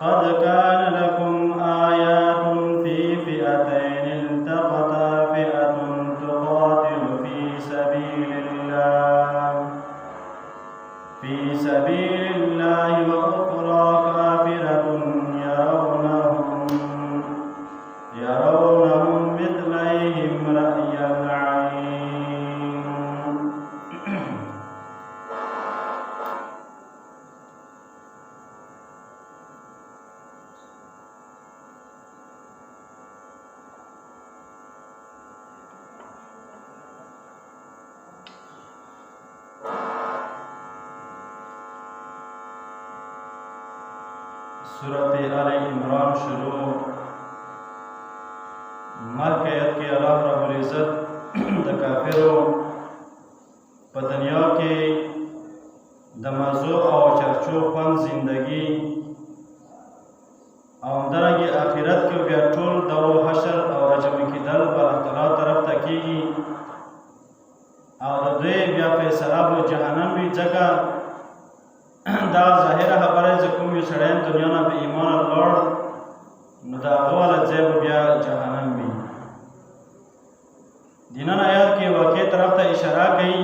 قد كان لكم آيات في فئتين التقتا فئة تقاتل في سبيل الله وأخرى كافرة يرونهم مثليهم رأي العين. सूरत आल इमरान शुरू मक्के आयत के अल्लाह रब्बुल इज़्ज़त द काफिरों په دنیا کې د مزو او چرچو خوند زندگی او همدارنګې آخرت کې بیا ټول دور حشر او راجمع کېدل به الله تعالی طرف ته کېږي او د دوی بیا فیصله به جهنم وي. ځکه دا ظاهره خبره چې کوم یو سړی دنیا نه به ایمان لاړ نو د هغه والا ځای به بیا جهنم وي. د نن آیات کې واقع طرف ته اشاره کوي،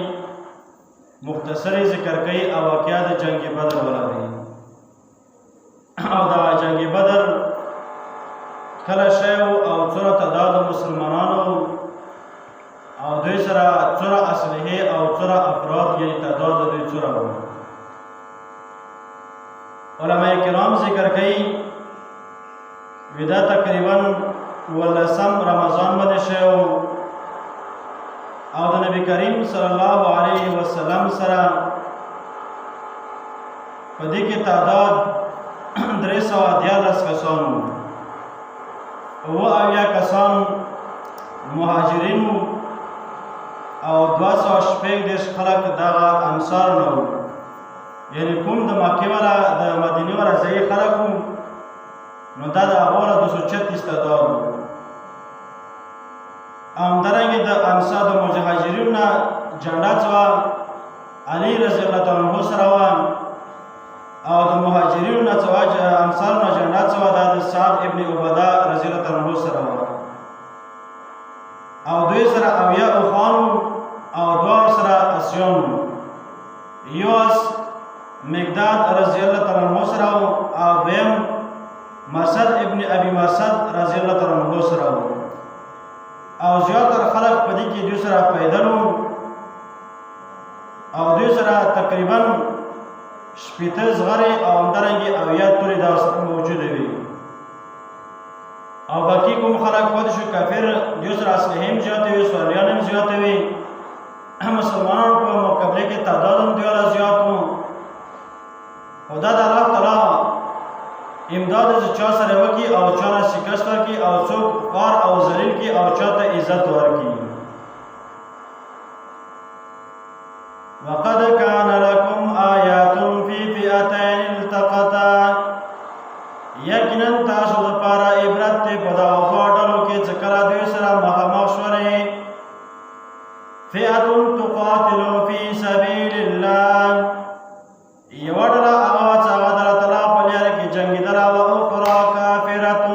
مختصری ذکر کوي او واقعه د جنگ بدر والا دی. او دا جنگ بدر کله شوی او څومره تعداد مسلمانانو او دوی سره څومره اسلحې او څومره افراد یعنې تعداد د دوی څومره و. علماء کرام ذکر کوي ودا تقریبا 18 رمضان باندې شوی او د نبی کریم صلی الله علیه وسلم سره په دې کې تعداد 314 کسان وو، 80 کسان مهاجرین او 216 خلک دغه انصار نه وو، یعنی کوم د مکې والا د مدینې والا ځای خلک وو نو دا د هغو والا 236 تعداد وو. همدارنګې د انصار د مهاجرینو نه جنډه چې وه علي رضی الله تعالی عنه سره وه او د مهاجرینو نه چې وه انصارو نه جنډه چې وه دا د سعد ابن عباده رضی الله تعالی عنه سره وه او دوی سره 80 اوښان او 2 سره اسیان وو. یو اس مقداد رضی الله تعالی عنه سره وو او دویم مرصد ابن ابي مرصد رضی الله تعالی عنه سره وو او زیاتره خلک په دې کې دوی سره پیدل وو او دوی سره تقریبا 80 زغرې او همدارنګې 80 تورې دا سره موجوده وي او باقي کوم خلک پاتې شو کافر دوی سره اسلحې هم زیاتې وي، سواریان هم زیاتې وي. مسلمانانو په مقابله کې تعداد هم دوی والا زیات وو. خو دا د الله تعالی امداد چې چا سره وکړي او چا نه شکست ورکړي او څوک خوار او ذلیل کړي او چا ته عزت ورکړي. وقد كان لكم آيات في فئتين التقتا، یقینا تاسو دپاره عبرت دی په دغو دوه ډلو کې چې کله دوی سره مخامخ شولې. فئة تقاتل في سبيل الله، یوه ډله هغه وه چې هغه د الله تعالی په لاره کې جنګېدله، و اخرى کافرة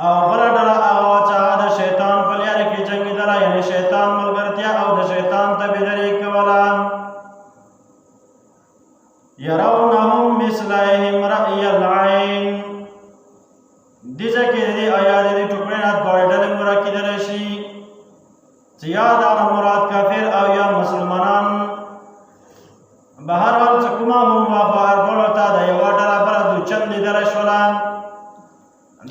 او بله ډله هغه وه چې هغه د شیطان په لاره کې جنګېدله، یعنې شیطان ملګرتیا او د شیطان تابعداري کوله. یرونهم مثلهم رأی العین، دې ځای کې د دې آیات د دې ټوکرې نه دواړې ډلې مراد کېدلی شي چې یا د هغه مراد کافر او یا مسلمانان. بهرحال چې کومه هم وه خو هر ډول ته د یوه ډله بله دوچند لیدلی شوله.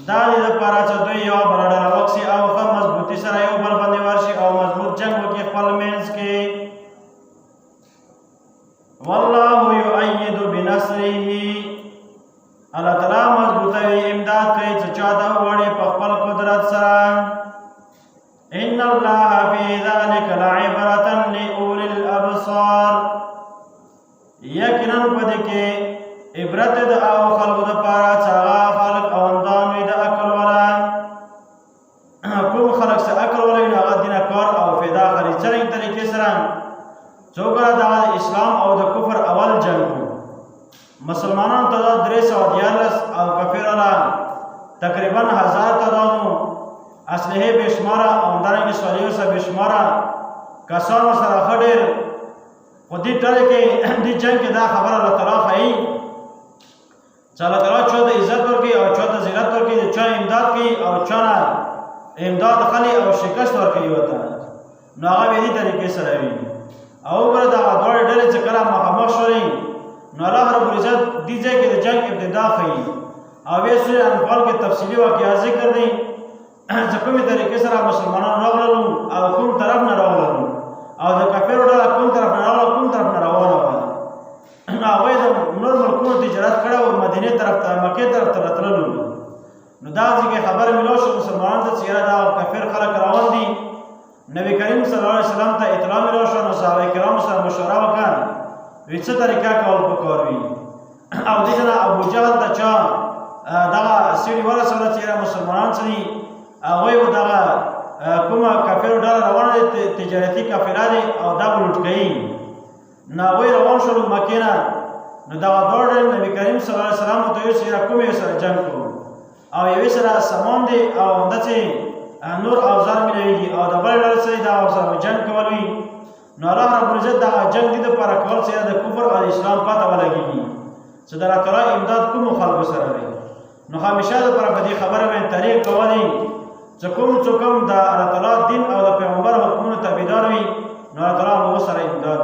دا دې دپاره چې دوی یوه بله ډله وکسي او ښه مضبوطي سره یو بل باندې ورشي او مضبوط جنګ وکړي خپل منځ کې. والله یؤید بنصره، الله تعالی مضبوطوي امداد کوي چې چا ته وغواړي په خپل قدرت سره. ان الله فی ذلک لعبرة لأولی الابصار، یقینا په دې کې عبرت د هغو خلکو دپاره چې هغه خلک اوندان وي د عقل والا. کوم خلک چې عقل والا وي نو هغه دینه کار او فایده اخلي. څرنګه طریقې سره څو کله دا د اسلام او د کفر اول جنګ و، مسلمانانو ته دا 313 دیارلس او کفر الله تقریبا 1000 تعدادو اسلحه بشماره او همدارنګه سواریو سره بشماره کسانو سره ښه ډېر خو دې ډلې کې دې جنګ کې دا خبره الله تعالی ښایي چې الله تعالی چا ته عزت ورکړي او چا ته ذلت ورکړي چا امداد کوي او چا نه امداد خلي او شکست ورکوي ورته نو هغه به دې طریقې سره وي او وګوره دغه دواړه ډلې چې کله مخامخ شولې نو الله رب العزت دې ځای کې د جنګ ابتدا ښایي او بیا سورې انفال کې تفصیلي واقعات ذکر دي چې کومې طریقې سره مسلمانان راغلل او کوم طرف نه راغلل او د کافرو ډله کوم طرف نه راغله کوم طرف نه روانه وه نو هغوی د نور ملکونو تجارت کړی و مدینې طرف ته مکې طرف ته راتللو نو دا ځای کې خبره میلاو شوه مسلمانانو ته چې یاره دا کافر خلک روان دي نبی کریم صلی الله علیه وسلم ته اطلاع میلاو شوه نو صحابه کرامو سره مشوره وکړه وی څه طریقه کول پکار وي او دې نه ابو جهل ته چا دغه سړي ورسوله چې یاره مسلمانان څه دي هغوی به دغه کومه کافرو ډله روانه دي تجارتي قافله دی او دا به لوټ کوي نو هغوی روان شولو مکې نه نو دغه دواړه ډلې نبي کریم صلی الله علیه وسلم ته ویل چې یاره کومې سره جنګ کوو او یوې سره سامان دی او همداسې نور اوزار میلوېږي او د بلې ډلې سره دغه سره جنګ کول وي نو الله رب العزت دغه جنګ دې دپاره کول چې د کفر او اسلام پته ولګېږي چې د الله تعالی امداد کومو خلکو سره دی نو همیشه دپاره په دې خبره باندې تحریک کولی چې کوم څوک هم د الله تعالی دین او د پیغمبر حکمونو تابعدار وي نو الله تعالی هغو سره امداد